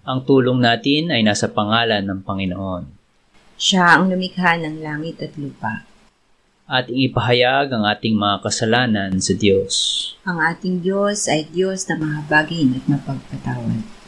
Ang tulong natin ay nasa pangalan ng Panginoon. Siya ang lumikha ng langit at lupa. Ating ipahayag ang ating mga kasalanan sa Diyos. Ang ating Diyos ay Diyos na mahabagin at mapagpatawad.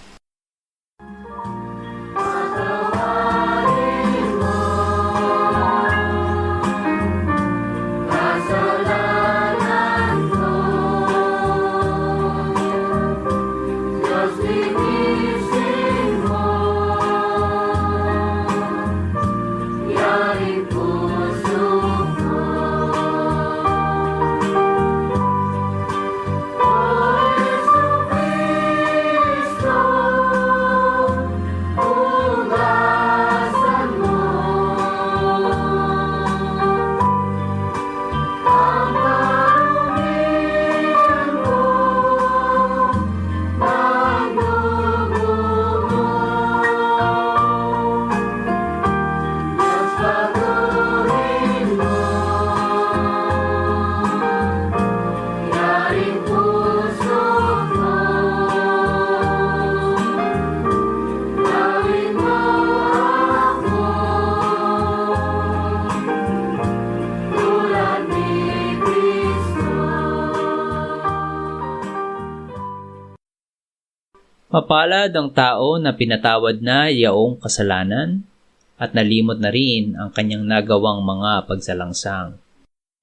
Mapalad ang tao na pinatawad na yaong kasalanan at nalimot na rin ang kanyang nagawang mga pagsalangsang.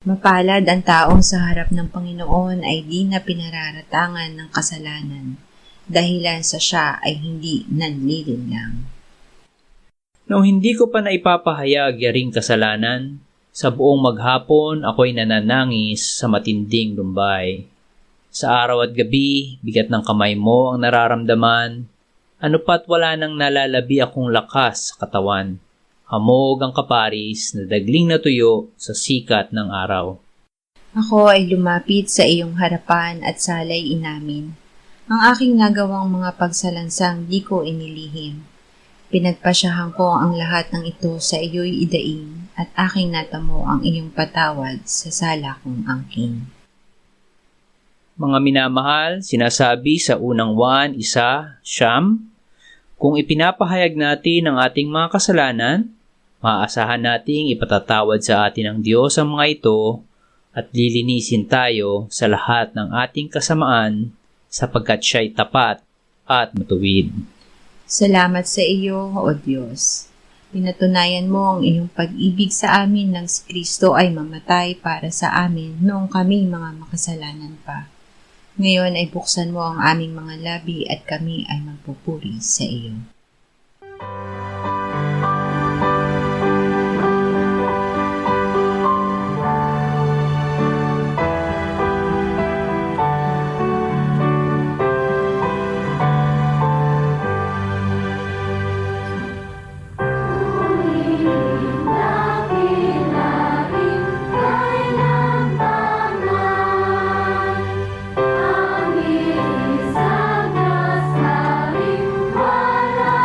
Mapalad ang taong sa harap ng Panginoon ay di na pinararatangan ng kasalanan, dahilan sa siya ay hindi nanlilinlang. Nung hindi ko pa naipapahayag yaring kasalanan, sa buong maghapon ako'y nananangis sa matinding lumbay. Sa araw at gabi, bigat ng kamay mo ang nararamdaman, ano pa't wala nang nalalabi akong lakas sa katawan. Hamog ang kaparis na dagling na tuyo sa sikat ng araw. Ako ay lumapit sa iyong harapan at salay inamin. Ang aking nagawang mga pagsalansang di ko inilihim. Pinagpasyahan ko ang lahat ng ito sa iyo'y idaing at aking natamo ang iyong patawad sa sala kong angking. Mga minamahal, sinasabi sa unang Juan 1:9, kung ipinapahayag natin ang ating mga kasalanan, maaasahan nating ipatatawad sa atin ng Diyos ang mga ito at lilinisin tayo sa lahat ng ating kasamaan sapagkat siya'y tapat at matuwid. Salamat sa iyo, O Diyos. Pinatunayan mo ang iyong pag-ibig sa amin nang si Kristo ay mamatay para sa amin noong kami mga makasalanan pa. Ngayon ay buksan mo ang aming mga labi at kami ay magpupuri sa iyo. Wala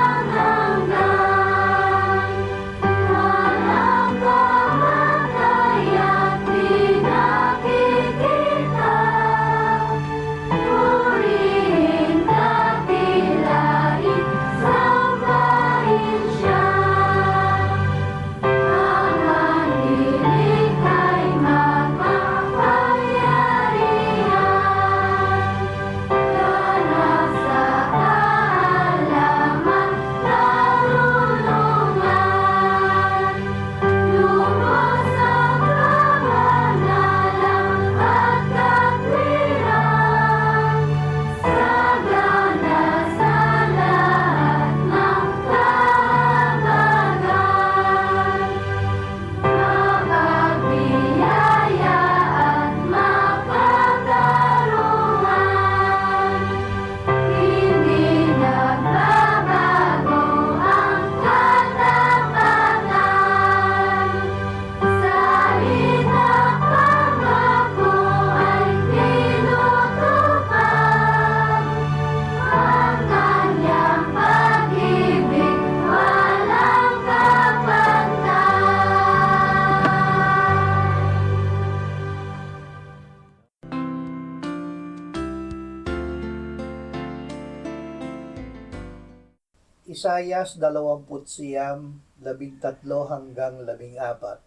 Isayas 29:13-14.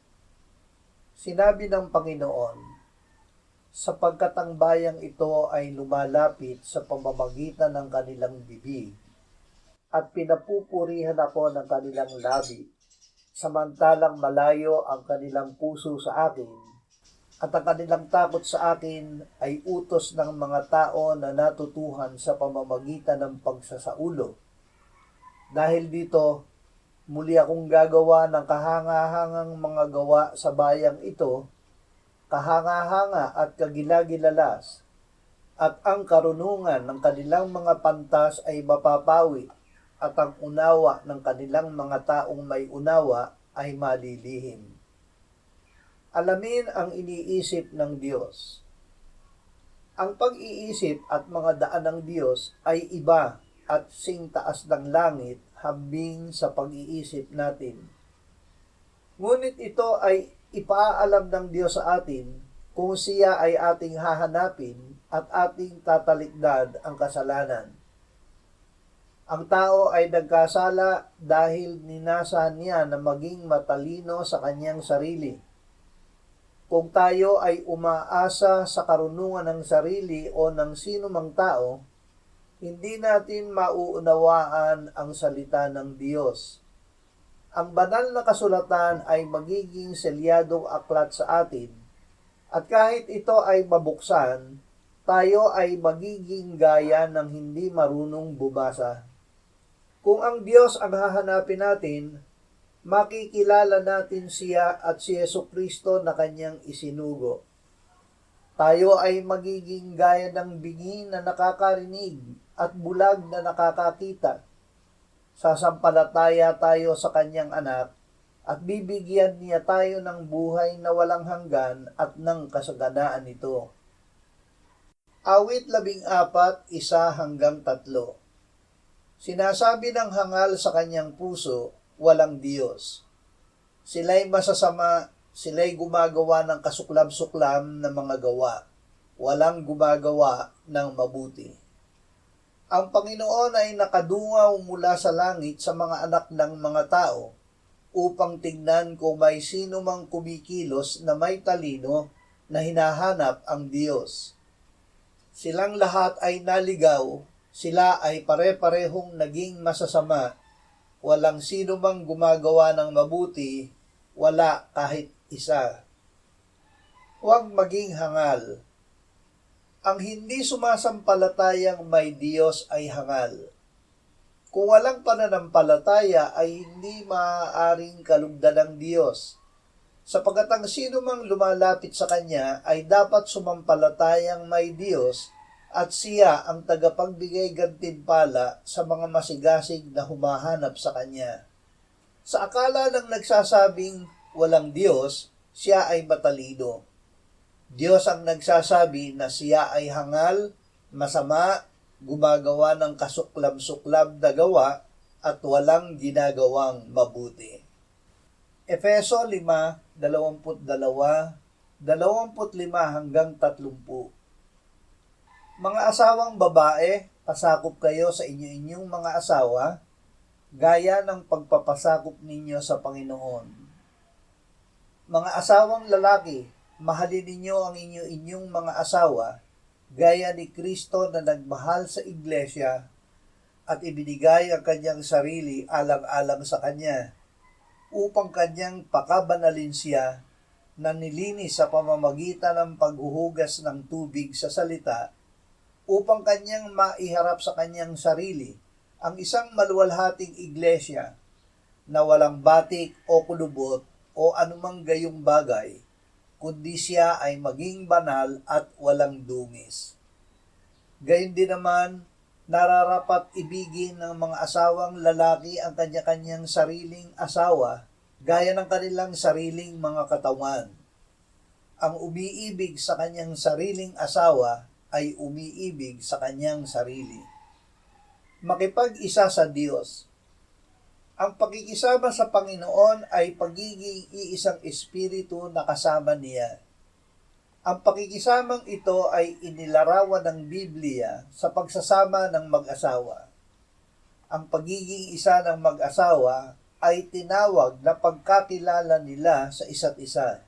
Sinabi ng Panginoon, sapagkat ang bayang ito ay lumalapit sa pamamagitan ng kanilang bibig, at pinapupurihan ako ng kanilang labi, samantalang malayo ang kanilang puso sa akin, at ang kanilang takot sa akin ay utos ng mga tao na natutuhan sa pamamagitan ng pagsasaulo. Dahil dito, muli akong gagawa ng kahangahangang mga gawa sa bayang ito, kahanga-hanga at kagilagilalas, at ang karunungan ng kanilang mga pantas ay mapapawi, at ang unawa ng kanilang mga taong may unawa ay malilihim. Alamin ang iniisip ng Diyos. Ang pag-iisip at mga daan ng Diyos ay iba at sing taas ng langit hambing sa pag-iisip natin. Ngunit ito ay ipaalam ng Diyos sa atin kung siya ay ating hahanapin at ating tatalikdan ang kasalanan. Ang tao ay nagkasala dahil ninasa niya na maging matalino sa kanyang sarili. Kung tayo ay umaasa sa karunungan ng sarili o ng sino mang tao, hindi natin mauunawaan ang salita ng Diyos. Ang banal na kasulatan ay magiging selyadong aklat sa atin, at kahit ito ay mabuksan, tayo ay magiging gaya ng hindi marunong bumasa. Kung ang Diyos ang hahanapin natin, makikilala natin siya at si Jesucristo na kanyang isinugo. Tayo ay magiging gaya ng bingi na nakakarinig at bulag na nakakakita. Sasampalataya tayo sa kanyang anak at bibigyan niya tayo ng buhay na walang hanggan at ng kasaganaan nito. Awit 14:1-3. Sinasabi ng hangal sa kanyang puso, walang Diyos. Sila'y masasama, sila'y gumagawa ng kasuklab-suklam na mga gawa. Walang gumagawa ng mabuti. Ang Panginoon ay nakadungaw mula sa langit sa mga anak ng mga tao upang tingnan kung may sino mang kumikilos na may talino na hinahanap ang Diyos. Silang lahat ay naligaw, sila ay pare-parehong naging masasama, walang sino mang gumagawa ng mabuti, wala kahit isa. Huwag maging hangal. Ang hindi sumasampalatayang may Diyos ay hangal. Kung walang pananampalataya ay hindi maaaring kalugdan ng Diyos, sapagat ang sino mang lumalapit sa Kanya ay dapat sumampalatayang may Diyos at siya ang tagapagbigay gantimpala sa mga masigasig na humahanap sa Kanya. Sa akala ng nagsasabing walang Diyos, siya ay matalino. Diyos ang nagsasabi na siya ay hangal, masama, gumagawa ng kasuklab-suklab na gawa, at walang ginagawang mabuti. Efeso 5:22-25-30. Mga asawang babae, pasakop kayo sa inyo-inyong mga asawa, gaya ng pagpapasakop ninyo sa Panginoon. Mga asawang lalaki, mahalin ninyo ang inyo-inyong mga asawa, gaya ni Kristo na nagmahal sa iglesia at ibinigay ang kanyang sarili alang-alang sa kanya, upang kanyang pakabanalin siya na nilinis sa pamamagitan ng paghuhugas ng tubig sa salita, upang kanyang maiharap sa kanyang sarili ang isang maluwalhating iglesia na walang batik o kulubot o anumang gayong bagay, kundi siya ay maging banal at walang dungis. Gayon din naman, nararapat ibigin ng mga asawang lalaki ang kanya-kanyang sariling asawa gaya ng kanilang sariling mga katawan. Ang umiibig sa kanyang sariling asawa ay umiibig sa kanyang sarili. Makipag-isa sa Diyos. Ang pakikisama sa Panginoon ay pagiging iisang espiritu na kasama niya. Ang pakikisamang ito ay inilarawan ng Biblia sa pagsasama ng mag-asawa. Ang pagiging isa ng mag-asawa ay tinawag na pagkakilala nila sa isa't isa.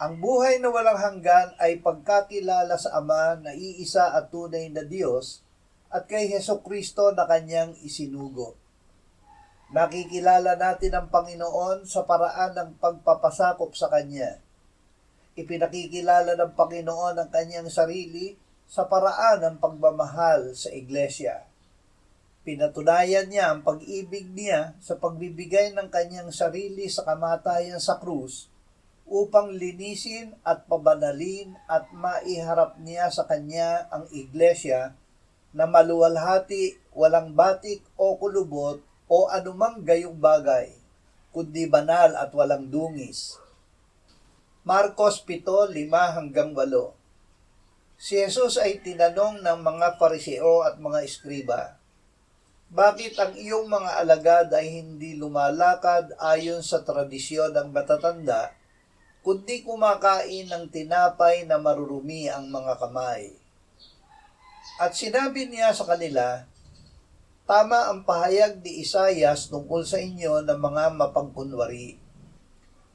Ang buhay na walang hanggan ay pagkakilala sa Ama na iisa at tunay na Diyos at kay Hesukristo na kanyang isinugo. Nakikilala natin ang Panginoon sa paraan ng pagpapasakop sa Kanya. Ipinakikilala ng Panginoon ang Kanyang sarili sa paraan ng pagmamahal sa Iglesia. Pinatunayan niya ang pag-ibig niya sa pagbibigay ng Kanyang sarili sa kamatayan sa krus upang linisin at pabanalin at maiharap niya sa Kanya ang Iglesia na maluwalhati, walang batik o kulubot o anumang gayong bagay, kundi banal at walang dungis. Marcos 7:5-8. Si Jesus ay tinanong ng mga Pariseo at mga Eskriba, "Bakit ang iyong mga alagad ay hindi lumalakad ayon sa tradisyon ng matatanda, kundi kumakain ng tinapay na marurumi ang mga kamay?" At sinabi niya sa kanila, "Tama ang pahayag ni Isaias tungkol sa inyo ng mga mapagkunwari.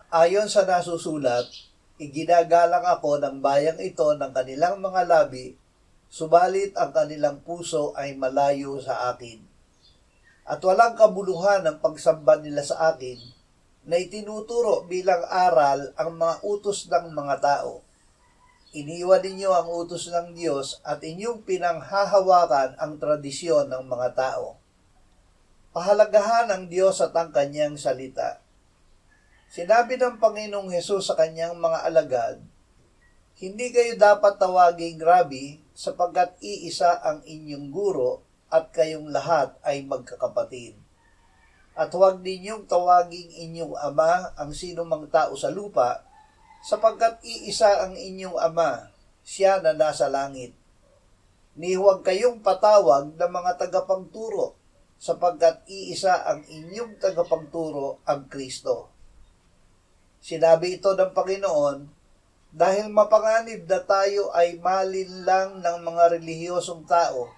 Ayon sa nasusulat, iginagalang ako ng bayang ito ng kanilang mga labi, subalit ang kanilang puso ay malayo sa akin. At walang kabuluhan ang pagsamba nila sa akin, na itinuturo bilang aral ang mga utos ng mga tao. Iniwan ninyo ang utos ng Diyos at inyong pinanghahawakan ang tradisyon ng mga tao. Pahalagahan ang Diyos at ang Kanyang salita." Sinabi ng Panginoong Hesus sa Kanyang mga alagad, "Hindi kayo dapat tawaging Rabi, sapagkat iisa ang inyong guro at kayong lahat ay magkakapatid. At huwag ninyong tawaging inyong ama ang sinumang tao sa lupa, sapagkat iisa ang inyong Ama, siya na nasa langit. Ni huwag kayong patawag ng mga tagapagturo, sapagkat iisa ang inyong tagapagturo, ang Kristo." Sinabi ito ng Panginoon dahil mapanganib na tayo ay malinlang ng mga relihiyosong tao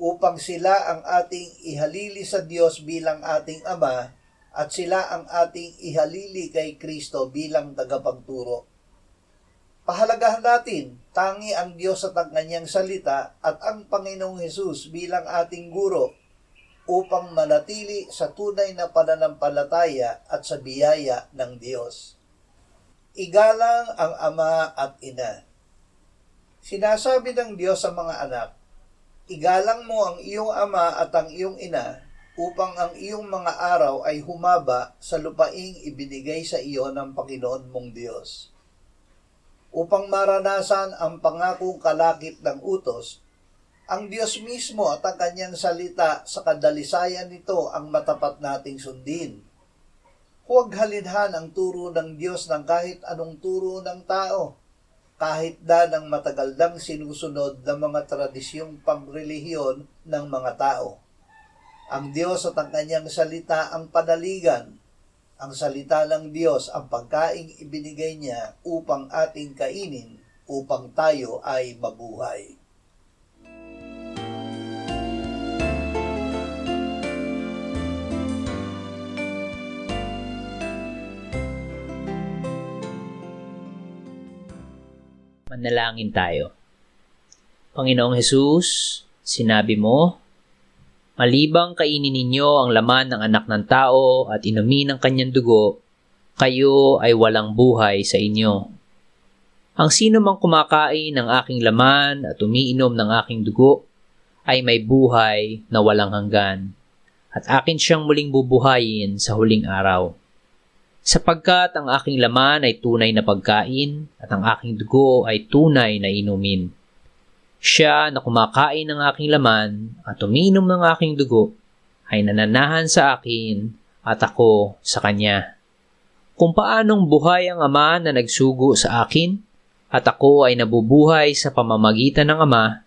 upang sila ang ating ihalili sa Diyos bilang ating Ama at sila ang ating ihalili kay Kristo bilang tagapagturo. Pahalagahan natin, tangi ang Diyos at ang Kanyang salita at ang Panginoong Hesus bilang ating guro upang manatili sa tunay na pananampalataya at sa biyaya ng Diyos. Igalang ang Ama at Ina. Sinasabi ng Diyos sa mga anak, "Igalang mo ang iyong ama at ang iyong ina, upang ang iyong mga araw ay humaba sa lupaing ibinigay sa iyo ng Panginoon mong Diyos. Upang maranasan ang pangakong kalakip ng utos, ang Diyos mismo at ang Kanyang salita sa kadalisayan nito ang matapat nating sundin. Huwag halinhan ang turo ng Diyos ng kahit anong turo ng tao, kahit na ng matagal nang sinusunod ng mga tradisyong pangrelihiyon ng mga tao. Ang Diyos at ang Kanyang salita ang panaligan. Ang salita ng Diyos ang pagkaing ibinigay niya upang ating kainin, upang tayo ay mabuhay." Manalangin tayo. Panginoong Hesus, sinabi mo, "Malibang kainin ninyo ang laman ng anak ng tao at inumin ang kanyang dugo, kayo ay walang buhay sa inyo. Ang sino mang kumakain ng aking laman at umiinom ng aking dugo ay may buhay na walang hanggan, at akin siyang muling bubuhayin sa huling araw. Sapagkat ang aking laman ay tunay na pagkain at ang aking dugo ay tunay na inumin. Siya na kumakain ng aking laman at umiinom ng aking dugo ay nananahan sa akin at ako sa kanya. Kung paanong buhay ang Ama na nagsugo sa akin at ako ay nabubuhay sa pamamagitan ng Ama,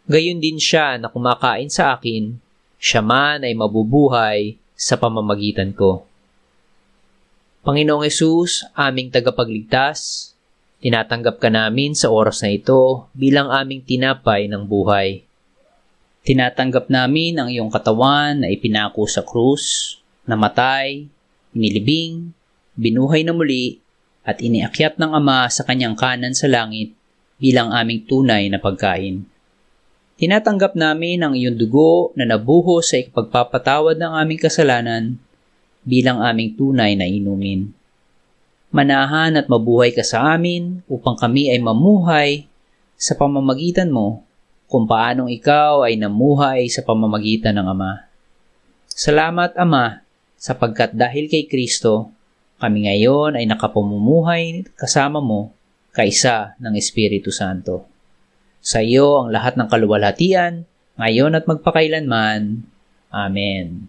gayon din siya na kumakain sa akin, siya man ay mabubuhay sa pamamagitan ko." Panginoong Hesus, aming tagapagligtas, tinatanggap ka namin sa oras na ito bilang aming tinapay ng buhay. Tinatanggap namin ang iyong katawan na ipinako sa krus, namatay, inilibing, binuhay na muli, at iniakyat ng Ama sa kanyang kanan sa langit bilang aming tunay na pagkain. Tinatanggap namin ang iyong dugo na nabuhos sa ipagpapatawad ng aming kasalanan bilang aming tunay na inumin. Manahan at mabuhay ka sa amin upang kami ay mamuhay sa pamamagitan mo kung paanong ikaw ay namuhay sa pamamagitan ng Ama. Salamat, Ama, sapagkat dahil kay Kristo, kami ngayon ay nakapamumuhay kasama mo kaisa ng Espiritu Santo. Sa iyo ang lahat ng kaluwalhatian, ngayon at magpakailanman. Amen.